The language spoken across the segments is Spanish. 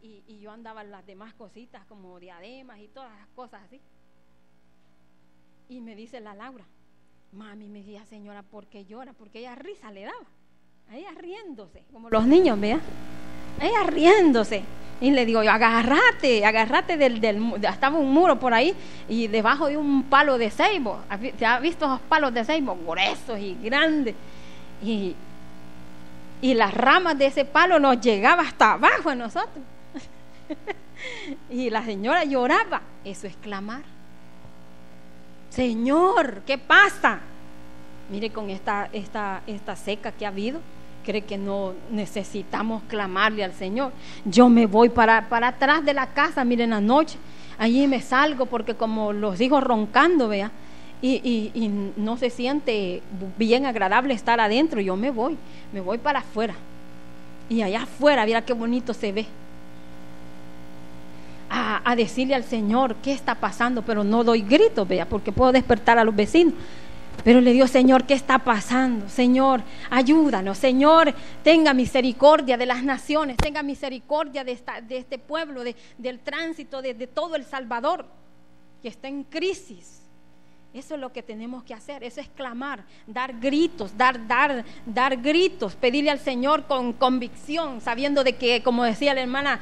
y yo andaba en las demás cositas como diademas y todas las cosas así. Y me dice la Laura, mami, me decía, señora, ¿por qué llora? Porque ella risa le daba, a ella riéndose, como los niños, vea, a ella riéndose. Y le digo yo, agárrate estaba un muro por ahí y debajo de un palo de ceibo. ¿Se ha visto esos palos de ceibo? Gruesos y grandes. Y las ramas de ese palo nos llegaba hasta abajo a nosotros. Y la señora lloraba. Eso es clamar. Señor, ¿qué pasa? Mire, con esta seca que ha habido, cree que no necesitamos clamarle al Señor. Yo me voy para atrás de la casa, miren, anoche allí me salgo porque como los hijos roncando, vea, y no se siente bien agradable estar adentro. Yo me voy para afuera, y allá afuera, mira qué bonito se ve, a decirle al Señor qué está pasando, pero no doy gritos, vea, porque puedo despertar a los vecinos. Pero le digo, Señor, ¿qué está pasando? Señor, ayúdanos. Señor, tenga misericordia de las naciones, tenga misericordia de este pueblo, del tránsito, de todo El Salvador, que está en crisis. Eso es lo que tenemos que hacer, eso es clamar, dar gritos, dar gritos, pedirle al Señor con convicción, sabiendo de que, como decía la hermana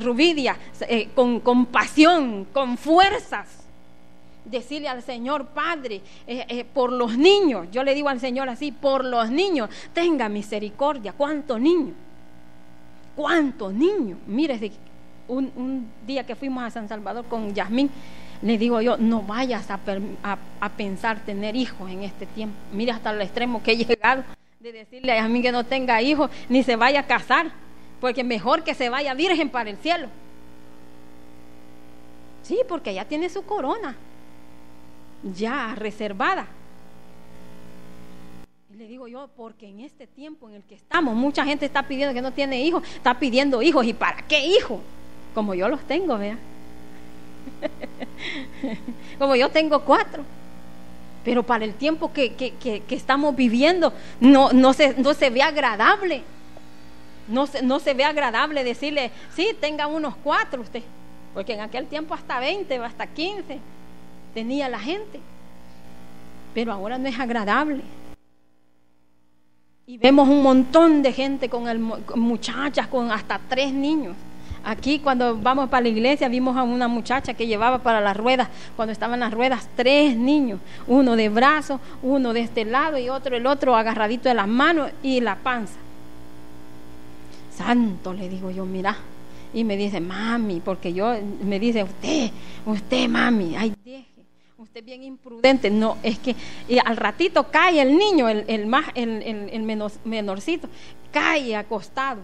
Rubidia, con pasión, con fuerzas. Decirle al Señor, Padre, por los niños, yo le digo al Señor así, por los niños, tenga misericordia. ¿Cuántos niños? Mire, un día que fuimos a San Salvador con Yasmín, le digo yo, no vayas a pensar tener hijos en este tiempo. Mire hasta el extremo que he llegado de decirle a Yasmín que no tenga hijos, ni se vaya a casar, porque mejor que se vaya virgen para el cielo. Sí, porque ya tiene su corona ya reservada. Y le digo yo, porque en este tiempo en el que estamos, mucha gente está pidiendo que no tiene hijos, está pidiendo hijos. ¿Y para qué hijos? Como yo los tengo, vea. Como yo tengo 4. Pero para el tiempo que estamos viviendo, no se ve agradable. No se ve agradable decirle, sí, tenga unos 4 usted. Porque en aquel tiempo hasta 20 o hasta 15 tenía la gente, pero ahora no es agradable. Y vemos un montón de gente con muchachas con hasta 3 niños. Aquí cuando vamos para la iglesia vimos a una muchacha que llevaba para las ruedas, cuando estaban las ruedas, 3 niños, uno de brazo, uno de este lado y el otro agarradito de las manos y la panza. Santo, le digo yo, mira. Y me dice, mami, porque me dice, usted mami, ay, deje, usted es bien imprudente. No, es que al ratito cae el niño, el menorcito, cae acostado.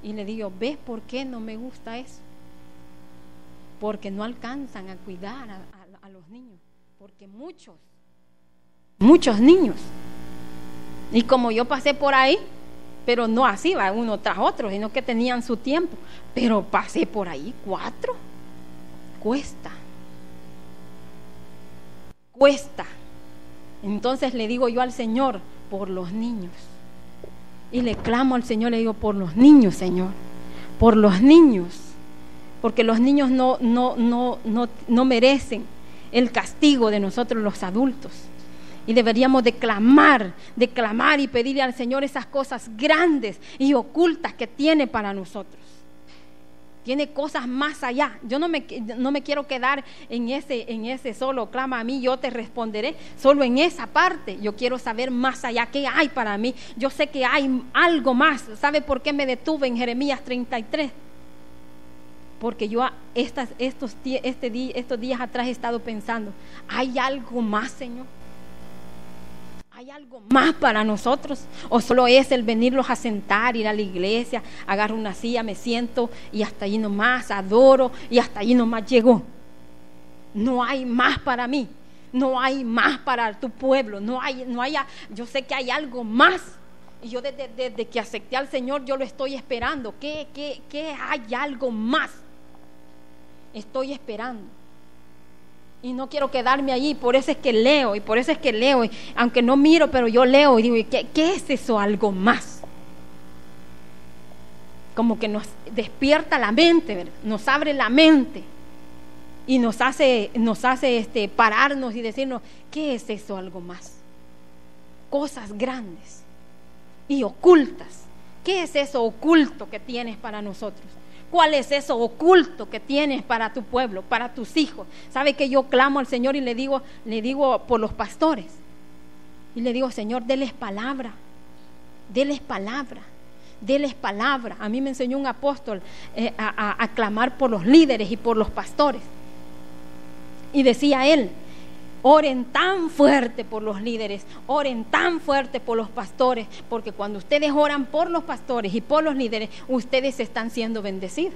Y le digo, ¿ves por qué no me gusta eso? Porque no alcanzan a cuidar a los niños, porque muchos niños. Y como yo pasé por ahí, pero no así, va uno tras otro, sino que tenían su tiempo. Pero pasé por ahí 4. Cuesta. Entonces le digo yo al Señor, por los niños. Y le clamo al Señor, le digo, por los niños, Señor. Por los niños. Porque los niños no merecen el castigo de nosotros los adultos. Y deberíamos de clamar y pedirle al Señor esas cosas grandes y ocultas que tiene para nosotros. Tiene cosas más allá. Yo no me quiero quedar en ese solo clama a mí, yo te responderé. Solo en esa parte. Yo quiero saber más allá qué hay para mí. Yo sé que hay algo más. ¿Sabe por qué me detuve en Jeremías 33? Porque yo estos días atrás he estado pensando, ¿hay algo más, Señor? ¿Hay algo más para nosotros? ¿O solo es el venirlos a sentar, ir a la iglesia, agarro una silla, me siento y hasta allí nomás adoro y hasta allí nomás llegó? No hay más para mí, no hay más para tu pueblo, yo sé que hay algo más. Y yo desde que acepté al Señor, yo lo estoy esperando. ¿Qué hay algo más? Estoy esperando. Y no quiero quedarme allí, por eso es que leo, y aunque no miro, pero yo leo y digo, ¿qué es eso algo más? como que nos despierta la mente, ¿verdad? Nos abre la mente y nos hace pararnos y decirnos, ¿qué es eso? Algo más. Cosas grandes y ocultas. ¿Qué es eso oculto que tienes para nosotros? ¿Cuál es eso oculto que tienes para tu pueblo, para tus hijos? ¿Sabe que yo clamo al Señor y le digo por los pastores? Y le digo, Señor, déles palabra, déles palabra, déles palabra. A mí me enseñó un apóstol a clamar por los líderes y por los pastores. Y decía él, oren tan fuerte por los líderes, oren tan fuerte por los pastores, porque cuando ustedes oran por los pastores y por los líderes, ustedes están siendo bendecidos.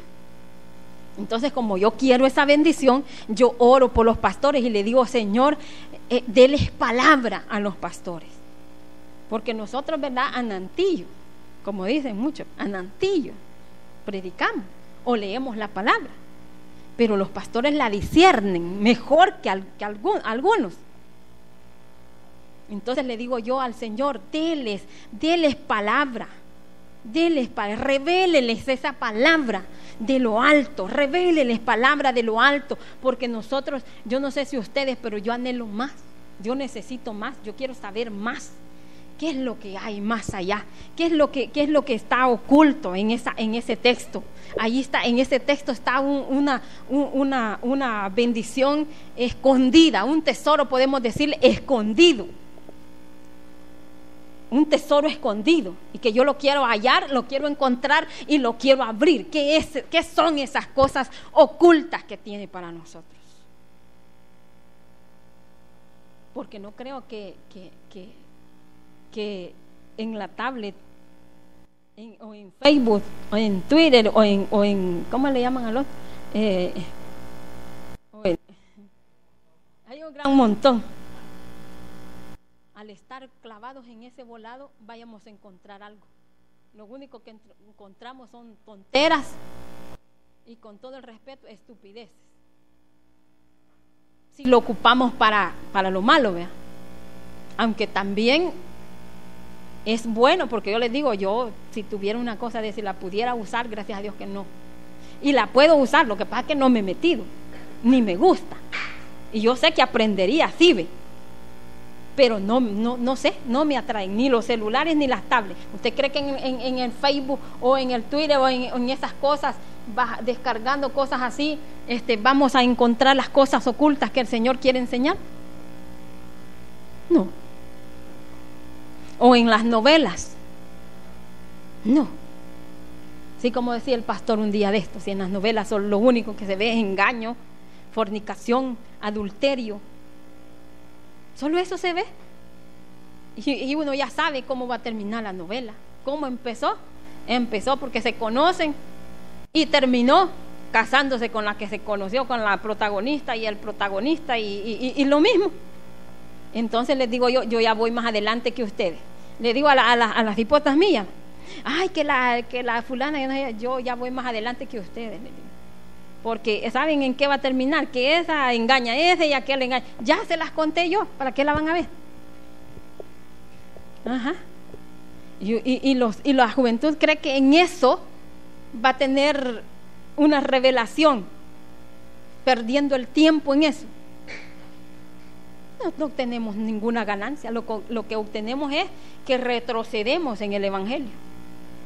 Entonces, como yo quiero esa bendición, yo oro por los pastores y le digo, Señor, déles palabra a los pastores. Porque nosotros, ¿verdad? Anantillo, como dicen muchos, anantillo, predicamos o leemos la palabra. Pero los pastores la disciernen mejor que algunos. Entonces le digo yo al Señor, déles palabra, revéleles esa palabra de lo alto, revéleles palabra de lo alto, porque nosotros, yo no sé si ustedes, pero yo anhelo más, yo necesito más, yo quiero saber más. ¿Qué es lo que hay más allá? ¿Qué es lo que está oculto en ese texto? Ahí está, en ese texto está una bendición escondida, un tesoro, podemos decir, escondido. Un tesoro escondido, y que yo lo quiero hallar, lo quiero encontrar y lo quiero abrir. ¿Qué son esas cosas ocultas que tiene para nosotros? Porque no creo que en la tablet o en Facebook o en Twitter o en ¿cómo le llaman a los? Hay un gran montón. Al estar clavados en ese volado, vayamos a encontrar algo. Lo único que encontramos son tonteras y, con todo el respeto, estupideces. Si lo ocupamos para lo malo, ¿vea? Aunque también es bueno, porque yo les digo, yo si tuviera una cosa de si la pudiera usar, gracias a Dios que no. Y la puedo usar, lo que pasa es que no me he metido, ni me gusta. Y yo sé que aprendería, sí, ve. Pero no sé, no me atraen ni los celulares ni las tablets. ¿Usted cree que en el Facebook o en el Twitter o en esas cosas, descargando cosas así, vamos a encontrar las cosas ocultas que el Señor quiere enseñar? No. O en las novelas, no. Sí, como decía el pastor un día de estos, si en las novelas son lo único que se ve es engaño, fornicación, adulterio, solo eso se ve, y uno ya sabe cómo va a terminar la novela. ¿Cómo empezó? Empezó porque se conocen y terminó casándose con la que se conoció, con la protagonista y el protagonista y lo mismo. Entonces les digo yo ya voy más adelante que ustedes. Le digo a las hipotas mías, ay, que la fulana, yo ya voy más adelante que ustedes, le digo. Porque ¿saben en qué va a terminar? Que esa engaña a ese y aquel engaña. Ya se las conté yo, ¿para qué la van a ver? Ajá. Y la juventud cree que en eso va a tener una revelación, perdiendo el tiempo en eso. No obtenemos ninguna ganancia. Lo que obtenemos es que retrocedemos en el Evangelio.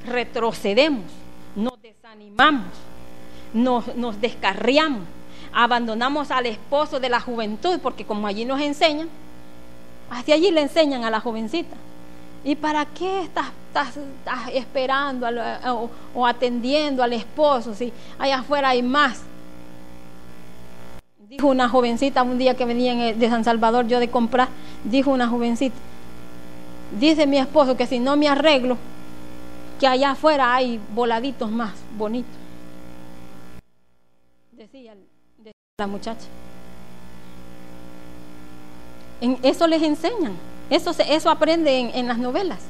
Retrocedemos, nos desanimamos, nos descarriamos, abandonamos al esposo de la juventud, porque como allí nos enseñan, hacia allí le enseñan a la jovencita. ¿Y para qué estás esperando o atendiendo al esposo si allá afuera hay más? Dijo una jovencita un día que venía de San Salvador yo de comprar, dijo una jovencita, dice mi esposo que si no me arreglo, que allá afuera hay voladitos más bonitos. Decía la muchacha. Eso les enseñan, eso aprenden en las novelas.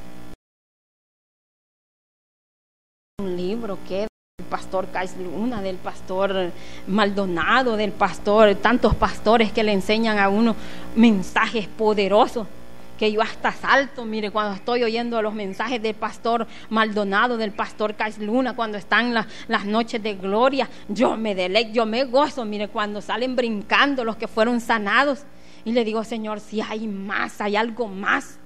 Un libro que del pastor Cais Luna, del pastor Maldonado, tantos pastores que le enseñan a uno mensajes poderosos que yo hasta salto, mire, cuando estoy oyendo los mensajes del pastor Maldonado, del pastor Cais Luna, cuando están las noches de gloria, yo me deleito, yo me gozo, mire, cuando salen brincando los que fueron sanados, y le digo, Señor, si hay más, hay algo más.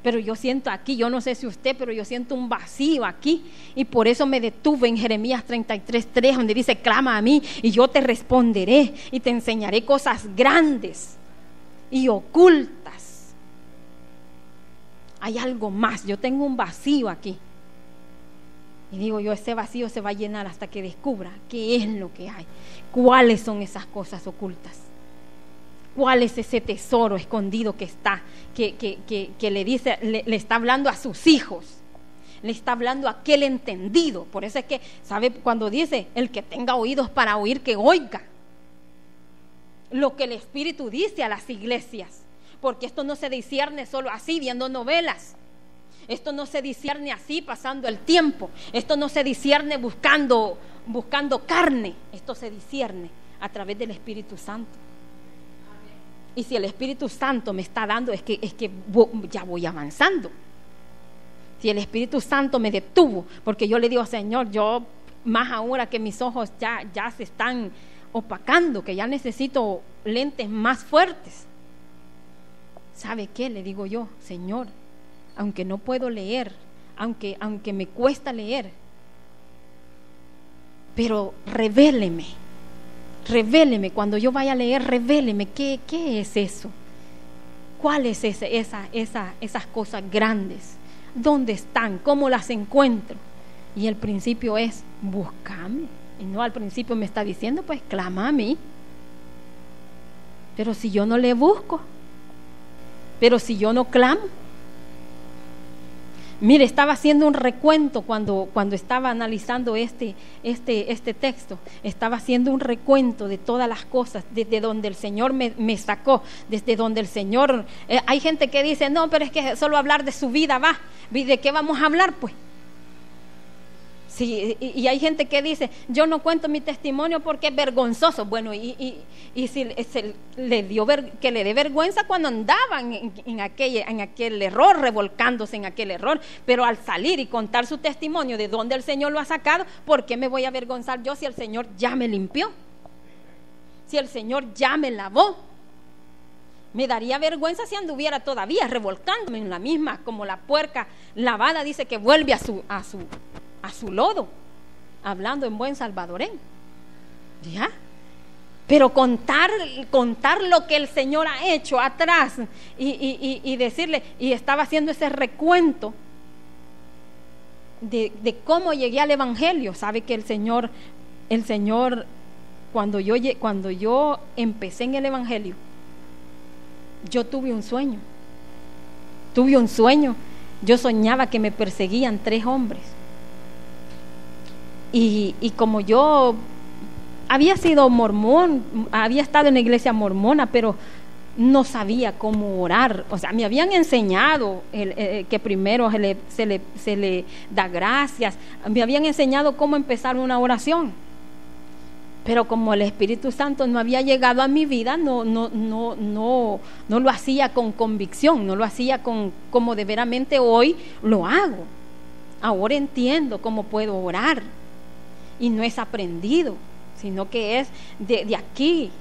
Pero yo siento aquí, yo no sé si usted, pero yo siento un vacío aquí, y por eso me detuve en Jeremías 33:3, donde dice, clama a mí y yo te responderé y te enseñaré cosas grandes y ocultas. Hay algo más, yo tengo un vacío aquí, y digo yo, ese vacío se va a llenar hasta que descubra qué es lo que hay, cuáles son esas cosas ocultas. ¿Cuál es ese tesoro escondido que está, que le dice, le está hablando a sus hijos? Le está hablando a aquel entendido. Por eso es que, ¿sabe? Cuando dice, el que tenga oídos para oír, que oiga lo que el Espíritu dice a las iglesias. Porque esto no se discierne solo así, viendo novelas. Esto no se discierne así, pasando el tiempo. Esto no se discierne buscando carne. Esto se discierne a través del Espíritu Santo. Y si el Espíritu Santo me está dando, es que ya voy avanzando. Si el Espíritu Santo me detuvo, porque yo le digo, Señor, yo más ahora que mis ojos ya se están opacando, que ya necesito lentes más fuertes. ¿Sabe qué? Le digo yo, Señor, aunque no puedo leer, aunque me cuesta leer, pero revéleme, cuando yo vaya a leer, revéleme qué es eso, cuál es esas cosas grandes, dónde están, cómo las encuentro. Y el principio es búscame, y no al principio me está diciendo, pues clama a mí. Pero si yo no le busco, pero si yo no clamo. Mire, estaba haciendo un recuento cuando estaba analizando este texto. Estaba haciendo un recuento de todas las cosas, desde donde el Señor me sacó, desde donde el Señor... hay gente que dice, no, pero es que solo hablar de su vida va. ¿De qué vamos a hablar, pues? Sí, y hay gente que dice, yo no cuento mi testimonio porque es vergonzoso. Bueno, y si le dio que le dé vergüenza cuando andaban en aquel error, revolcándose en aquel error, pero al salir y contar su testimonio de dónde el Señor lo ha sacado, ¿por qué me voy a avergonzar yo si el Señor ya me limpió? Si el Señor ya me lavó. Me daría vergüenza si anduviera todavía revolcándome en la misma, como la puerca lavada dice que vuelve a su lodo, hablando en buen salvadoreño, ¿ya? Pero contar lo que el Señor ha hecho atrás y decirle, y estaba haciendo ese recuento de cómo llegué al Evangelio. Sabe que el Señor cuando yo empecé en el Evangelio, yo tuve un sueño. Yo soñaba que me perseguían 3 hombres. Y como yo había sido mormón, había estado en la iglesia mormona, pero no sabía cómo orar. O sea, me habían enseñado que primero se le da gracias. Me habían enseñado cómo empezar una oración. Pero como el Espíritu Santo no había llegado a mi vida, no lo hacía con convicción, no lo hacía como de veramente hoy lo hago. Ahora entiendo cómo puedo orar. Y no es aprendido, sino que es de aquí.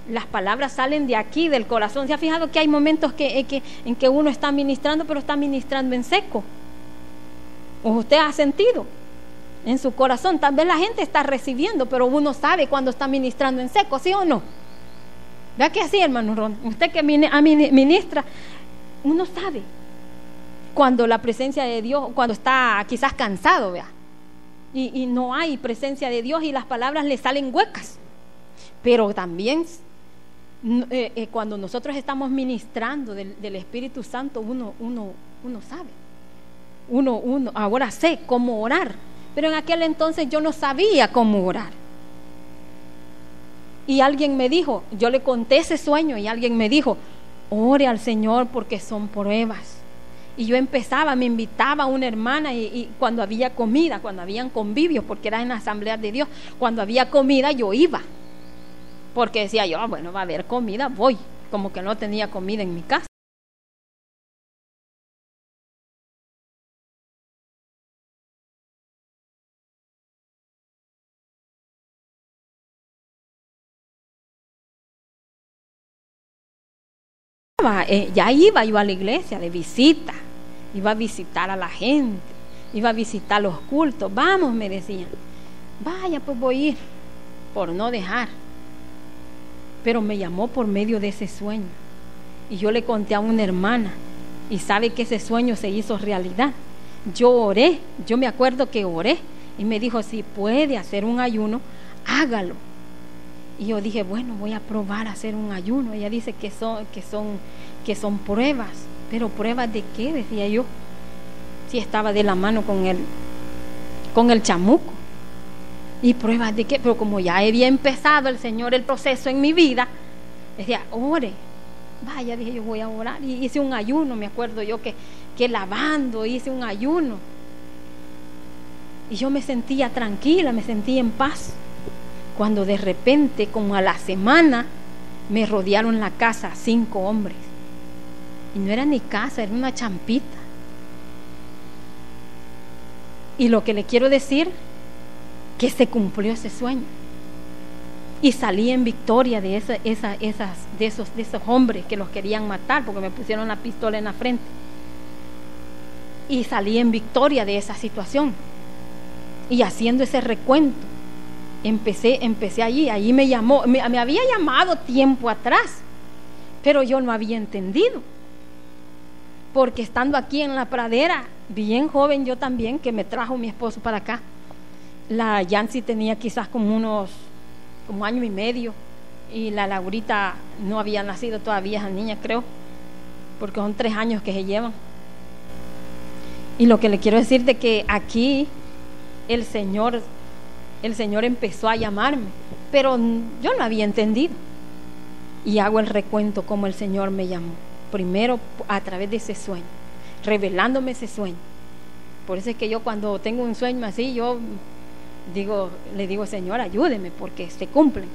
Las palabras salen de aquí, del corazón. ¿Se ha fijado que hay momentos en que uno está ministrando, pero está ministrando en seco? ¿O usted ha sentido en su corazón? Tal vez la gente está recibiendo, pero uno sabe cuando está ministrando en seco, ¿sí o no? ¿Vea que así, hermano Ron? Usted que ministra, uno sabe cuando la presencia de Dios, cuando está quizás cansado, vea, y no hay presencia de Dios y las palabras le salen huecas. Pero también cuando nosotros estamos ministrando del Espíritu Santo, uno sabe, uno ahora sé cómo orar, pero en aquel entonces yo no sabía cómo orar. Y alguien me dijo, yo le conté ese sueño y alguien me dijo, ore al Señor porque son pruebas. Y yo me invitaba a una hermana y cuando había comida, cuando habían convivios, porque era en la Asamblea de Dios, cuando había comida yo iba, porque decía yo, bueno, va a haber comida, voy, como que no tenía comida en mi casa. estaba, ya iba yo a la iglesia de visita, iba a visitar a la gente, iba a visitar los cultos. Vamos, me decían. Vaya, pues voy a ir, por no dejar. Pero me llamó por medio de ese sueño. Y yo le conté a una hermana, y sabe que ese sueño se hizo realidad. Yo oré, yo me acuerdo que oré, y me dijo, si puede hacer un ayuno, hágalo. Y yo dije, bueno, voy a probar a hacer un ayuno. Ella dice que son pruebas. Pero ¿pruebas de qué? Decía yo. Si estaba de la mano con el chamuco. ¿Y pruebas de qué? Pero como ya había empezado el Señor el proceso en mi vida, decía, ore. Vaya, dije yo, voy a orar. Y hice un ayuno, me acuerdo yo que lavando hice un ayuno. Y yo me sentía tranquila, me sentía en paz. Cuando de repente, como a la semana, me rodearon la casa 5 hombres. Y no era ni casa, era una champita. Y lo que le quiero decir, que se cumplió ese sueño. Y salí en victoria de esos hombres que los querían matar, porque me pusieron la pistola en la frente. Y salí en victoria de esa situación. Y haciendo ese recuento, empecé allí me llamó, me había llamado tiempo atrás, pero yo no había entendido, porque estando aquí en la pradera, bien joven yo también, que me trajo mi esposo para acá, la Yancy tenía quizás como año y medio, y la Laurita no había nacido todavía, esa niña, creo, porque son 3 años que se llevan. Y lo que le quiero decir de que aquí el Señor empezó a llamarme, pero yo no había entendido. Y hago el recuento como el Señor me llamó. Primero a través de ese sueño, revelándome ese sueño. Por eso es que yo cuando tengo un sueño así, yo le digo, Señor, ayúdeme, porque se cumplen.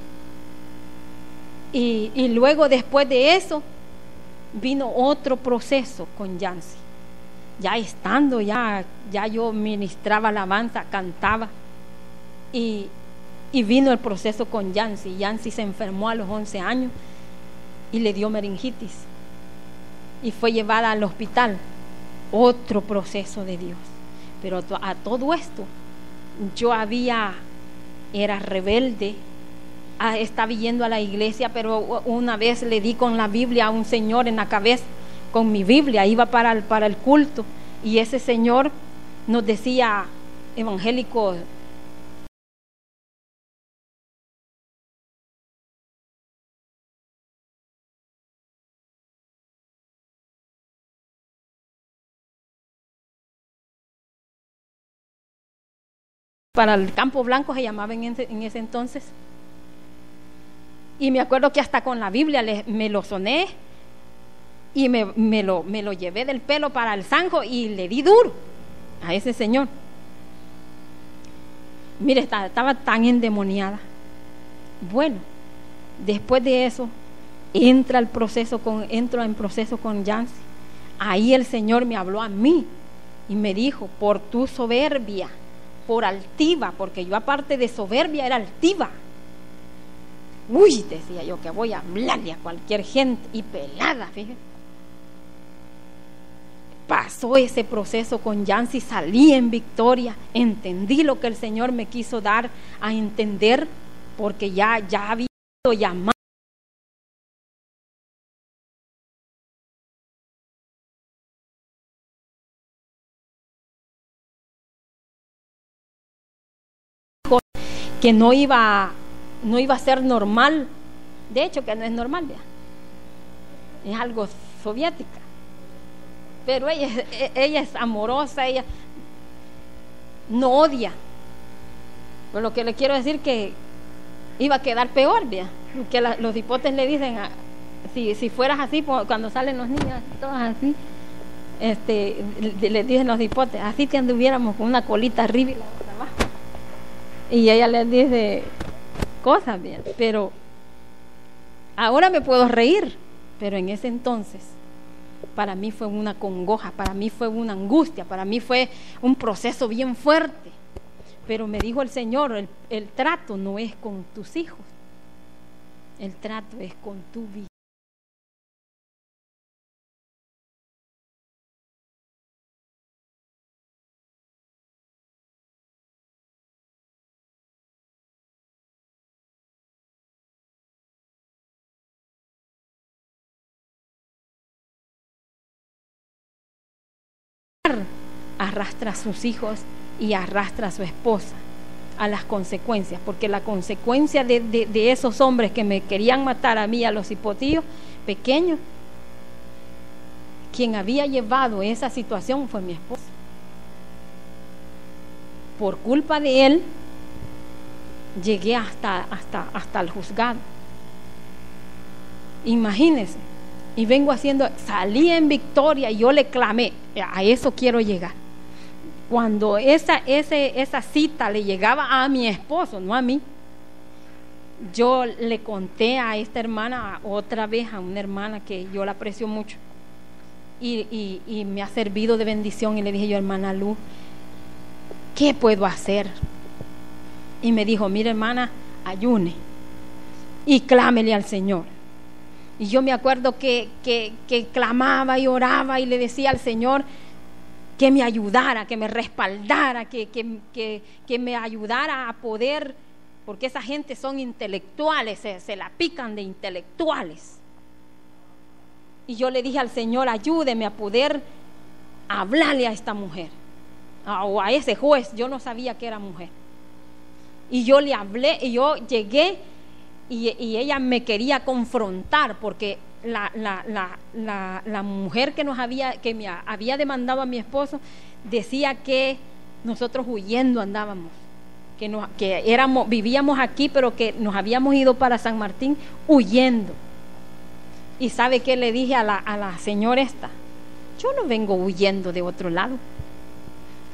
Y luego después de eso vino otro proceso con Yancy. Ya estando, ya yo ministraba alabanza, cantaba. Y vino el proceso con Yancy. Yancy se enfermó a los 11 años y le dio meningitis y fue llevada al hospital. Otro proceso de Dios. Pero a todo esto yo era rebelde, estaba yendo a la iglesia, pero una vez le di con la Biblia a un señor en la cabeza, con mi Biblia, iba para el culto, y ese señor nos decía, evangélico, para el Campo Blanco se llamaba en ese entonces. Y me acuerdo que hasta con la Biblia me lo soné y me lo llevé del pelo para el zanjo y le di duro a ese señor. Mire, estaba tan endemoniada. Bueno, después de eso entro en proceso con Yancy. Ahí el Señor me habló a mí y me dijo, por tu soberbia, por altiva, porque yo aparte de soberbia era altiva. Uy, decía yo, que voy a hablarle a cualquier gente, y pelada, fíjate. Pasó ese proceso con Yancy, salí en victoria, entendí lo que el Señor me quiso dar a entender, porque ya había sido llamado. Que no iba a ser normal, de hecho que no es normal, ¿vea? Es algo soviética, pero ella es amorosa, ella no odia. Pero lo que le quiero decir que iba a quedar peor, ¿vea? Que los hipotes le dicen, si fueras así, cuando salen los niños todos así, le dicen los hipotes, así te anduviéramos con una colita arriba y la otra abajo. Y ella les dice cosas bien, pero ahora me puedo reír, pero en ese entonces para mí fue una congoja, para mí fue una angustia, para mí fue un proceso bien fuerte. Pero me dijo el Señor, el trato no es con tus hijos, el trato es con tu vida. arrastra a sus hijos y arrastra a su esposa a las consecuencias, porque la consecuencia de esos hombres que me querían matar a mí, a los hipotíos pequeños, quien había llevado esa situación fue mi esposo. Por culpa de él llegué hasta el juzgado. Imagínense, y vengo salí en victoria y yo le clamé, a eso quiero llegar. Cuando esa cita le llegaba a mi esposo, no a mí, yo le conté a esta hermana, otra vez a una hermana que yo la aprecio mucho y me ha servido de bendición, y le dije yo, hermana Luz, ¿qué puedo hacer? Y me dijo, mira hermana, ayune y clámele al Señor. Y yo me acuerdo que clamaba y oraba y le decía al Señor que me ayudara, que me respaldara, que me ayudara a poder, porque esa gente son intelectuales, se la pican de intelectuales. Y yo le dije al Señor, ayúdeme a poder hablarle a esta mujer, o a ese juez. Yo no sabía que era mujer. Y yo le hablé, y yo llegué, y ella me quería confrontar, porque la mujer que me había demandado a mi esposo decía que nosotros huyendo andábamos, vivíamos aquí, pero que nos habíamos ido para San Martín huyendo. Y ¿sabe qué le dije a la señora esta? Yo no vengo huyendo de otro lado.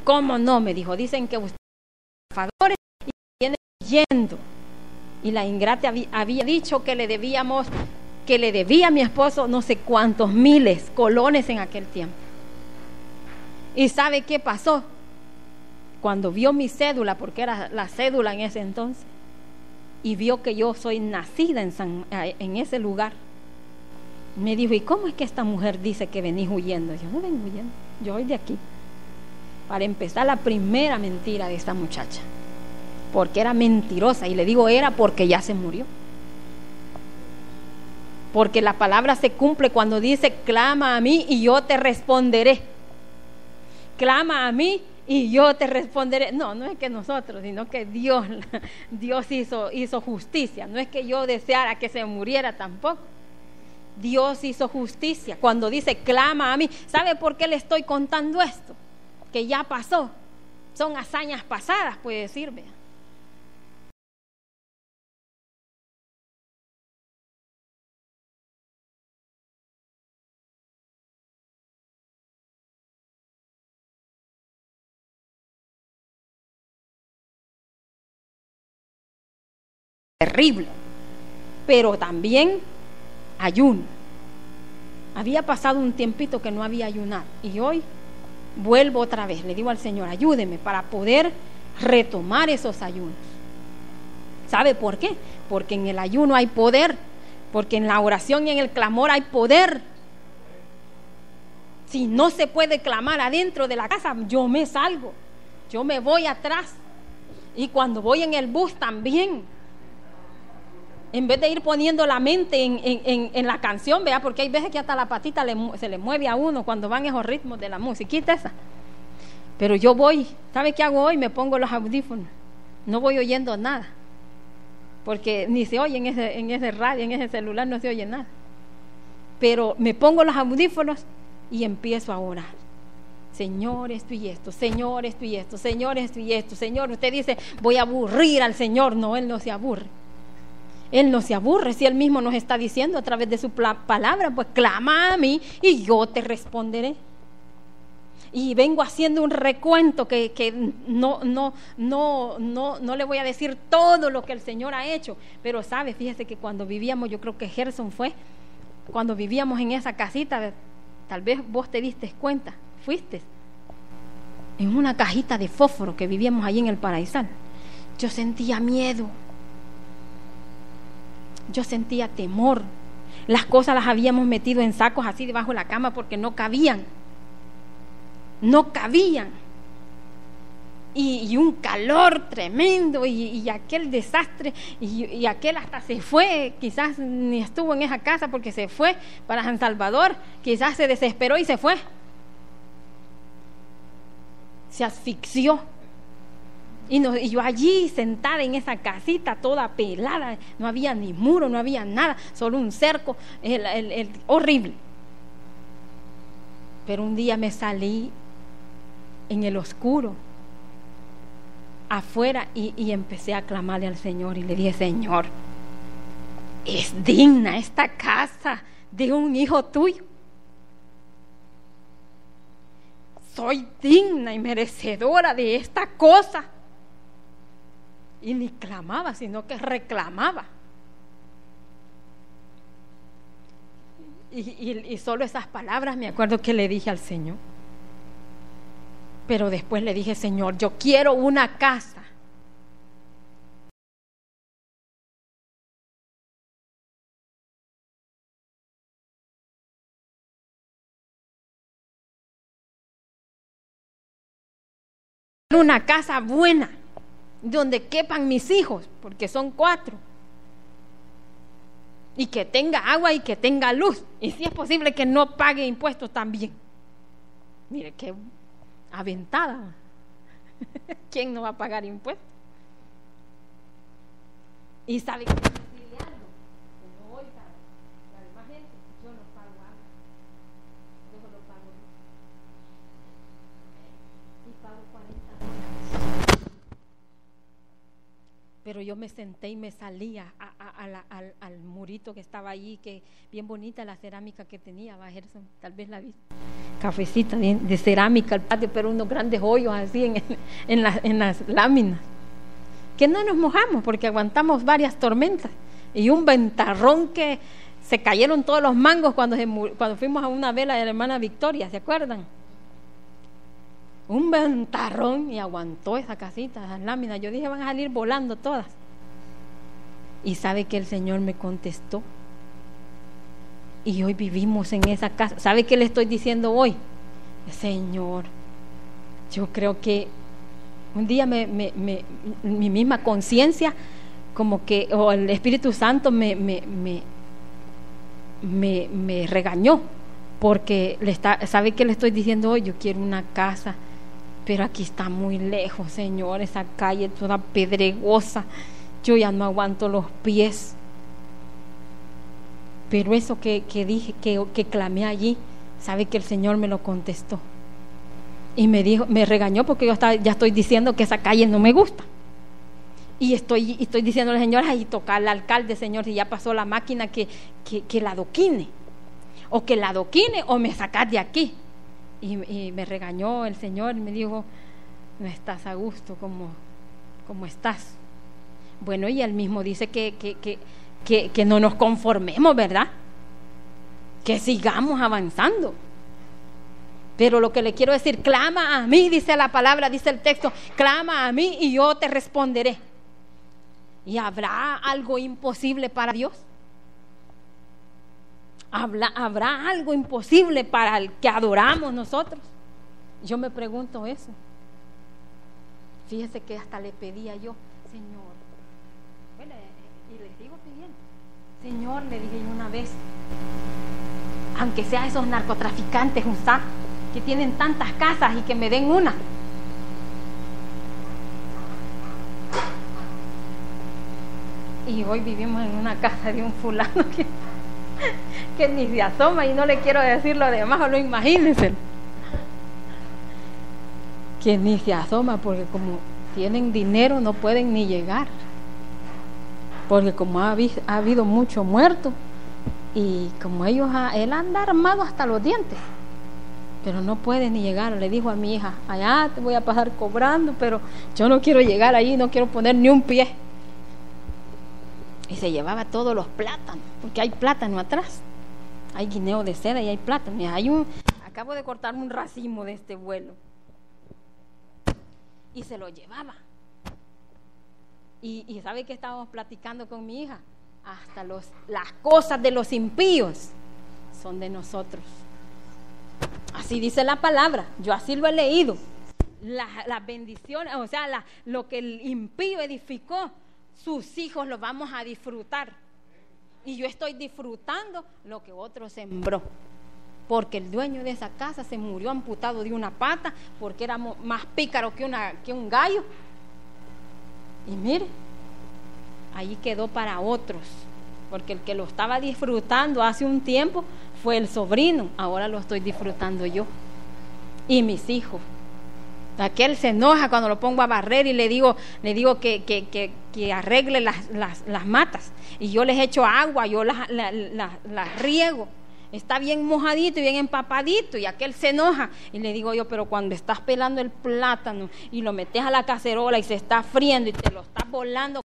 ¿Cómo no? Me dijo, dicen que ustedes son estafadores y vienen huyendo. Y la ingrata había dicho que le debía a mi esposo no sé cuántos miles colones en aquel tiempo. ¿Y sabe qué pasó? Cuando vio mi cédula, porque era la cédula en ese entonces, y vio que yo soy nacida en ese lugar, me dijo, ¿y cómo es que esta mujer dice que venís huyendo? Yo no vengo huyendo, yo soy de aquí. Para empezar, la primera mentira de esta muchacha, porque era mentirosa, y le digo era porque ya se murió. Porque la palabra se cumple cuando dice, clama a mí y yo te responderé. Clama a mí y yo te responderé. No es que nosotros, sino que Dios hizo justicia. No es que yo deseara que se muriera tampoco. Dios hizo justicia cuando dice, clama a mí. ¿Sabe por qué le estoy contando esto? Que ya pasó. Son hazañas pasadas, puede decir, vea. Terrible, pero también ayuno. Había pasado un tiempito que no había ayunado, y hoy vuelvo otra vez, le digo al Señor, ayúdeme para poder retomar esos ayunos. ¿Sabe por qué? Porque en el ayuno hay poder, porque en la oración y en el clamor hay poder. Si no se puede clamar adentro de la casa, yo me salgo, yo me voy atrás, y cuando voy en el bus también, en vez de ir poniendo la mente en la canción, vea, porque hay veces que hasta la patita se le mueve a uno cuando van esos ritmos de la musiquita esa. Pero yo voy, ¿sabe qué hago hoy? Me pongo los audífonos, no voy oyendo nada, porque ni se oye en ese radio, en ese celular no se oye nada. Pero me pongo los audífonos y empiezo a orar. Señor, esto y esto, Señor, esto y esto, Señor, esto y esto. Señor, usted dice, voy a aburrir al Señor. No, Él no se aburre. Él no se aburre, si Él mismo nos está diciendo a través de su palabra, pues clama a mí y yo te responderé. Y vengo haciendo un recuento que no le voy a decir todo lo que el Señor ha hecho, pero sabe, fíjese que cuando vivíamos, yo creo que Gerson fue, cuando vivíamos en esa casita, tal vez vos te diste cuenta, fuiste en una cajita de fósforo que vivíamos allí en el Paraísal. Yo sentía miedo, yo sentía temor. Las cosas las habíamos metido en sacos así debajo de la cama porque no cabían. Y un calor tremendo y aquel desastre y aquel hasta se fue, quizás ni estuvo en esa casa porque se fue para San Salvador, quizás se desesperó y se fue. se asfixió. Y yo allí sentada en esa casita toda pelada, no había ni muro, no había nada, solo un cerco, horrible. Pero un día me salí en el oscuro, afuera, y empecé a clamarle al Señor y le dije: Señor, es digna esta casa de un hijo tuyo. Soy digna y merecedora de esta cosa. Y ni clamaba, sino que reclamaba. Y solo esas palabras me acuerdo que le dije al Señor. Pero después le dije: Señor, yo quiero una casa. Una casa buena, donde quepan mis hijos, porque son 4, y que tenga agua y que tenga luz, y si es posible que no pague impuestos también. Mire qué aventada. ¿Quién no va a pagar impuestos? Y sabe que decirle algo, que no oiga la demás gente: yo no pago agua, yo solo pago luz, y pago $40. Pero yo me senté y me salí al murito que estaba allí, que bien bonita la cerámica que tenía, Gerson, tal vez la viste, cafecita de cerámica al patio, pero unos grandes hoyos así en las láminas, que no nos mojamos porque aguantamos varias tormentas, y un ventarrón que se cayeron todos los mangos cuando fuimos a una vela de la hermana Victoria, ¿se acuerdan? Un ventarrón, y aguantó esa casita, esas láminas. Yo dije: van a salir volando todas. Y sabe que el Señor me contestó, y hoy vivimos en esa casa. ¿Sabe qué le estoy diciendo hoy? Señor, yo creo que un día mi misma conciencia, como que, o el Espíritu Santo me regañó, porque ¿sabe qué le estoy diciendo hoy? Yo quiero una casa, pero aquí está muy lejos, Señor, esa calle toda pedregosa, yo ya no aguanto los pies. Pero eso que dije, que clamé allí, sabe que el Señor me lo contestó, y me regañó, porque ya estoy diciendo que esa calle no me gusta, y estoy diciéndole: Señor, ahí toca al alcalde, Señor, si ya pasó la máquina, que la adoquine, o me sacas de aquí. Y me regañó el Señor y me dijo: no estás a gusto como estás. Bueno, y él mismo dice que no nos conformemos, ¿verdad? Que sigamos avanzando. Pero lo que le quiero decir: clama a mí, dice la palabra, dice el texto: clama a mí y yo te responderé. ¿Y habrá algo imposible para Dios? ¿Habrá algo imposible para el que adoramos nosotros? Yo me pregunto eso. Fíjese que hasta le pedía yo: Señor, bueno, y le sigo pidiendo: Señor, le dije yo una vez, aunque sea esos narcotraficantes que tienen tantas casas, y que me den una. Y hoy vivimos en una casa de un fulano que ni se asoma, y no le quiero decir lo demás, o lo imagínense, que ni se asoma, porque como tienen dinero no pueden ni llegar, porque como ha habido mucho muerto, y como él anda armado hasta los dientes, pero no puede ni llegar. Le dijo a mi hija: allá te voy a pasar cobrando, pero yo no quiero llegar allí, no quiero poner ni un pie. Y se llevaba todos los plátanos, porque hay plátano atrás, hay guineo de seda y hay plátano. Mira, acabo de cortarme un racimo de este vuelo, y se lo llevaba. Y ¿sabe qué estábamos platicando con mi hija? Hasta las cosas de los impíos son de nosotros. Así dice la palabra, yo así lo he leído. Las bendiciones, o sea, lo que el impío edificó, sus hijos lo vamos a disfrutar. Y yo estoy disfrutando lo que otro sembró. porque el dueño de esa casa se murió amputado de una pata, porque era más pícaro que un gallo. Y mire, ahí quedó para otros, porque el que lo estaba disfrutando hace un tiempo fue el sobrino, ahora lo estoy disfrutando yo y mis hijos. Aquel se enoja cuando lo pongo a barrer y le digo que arregle las matas, y yo les echo agua, yo las riego, está bien mojadito y bien empapadito, y aquel se enoja y le digo yo, pero cuando estás pelando el plátano y lo metes a la cacerola y se está friendo y te lo estás volando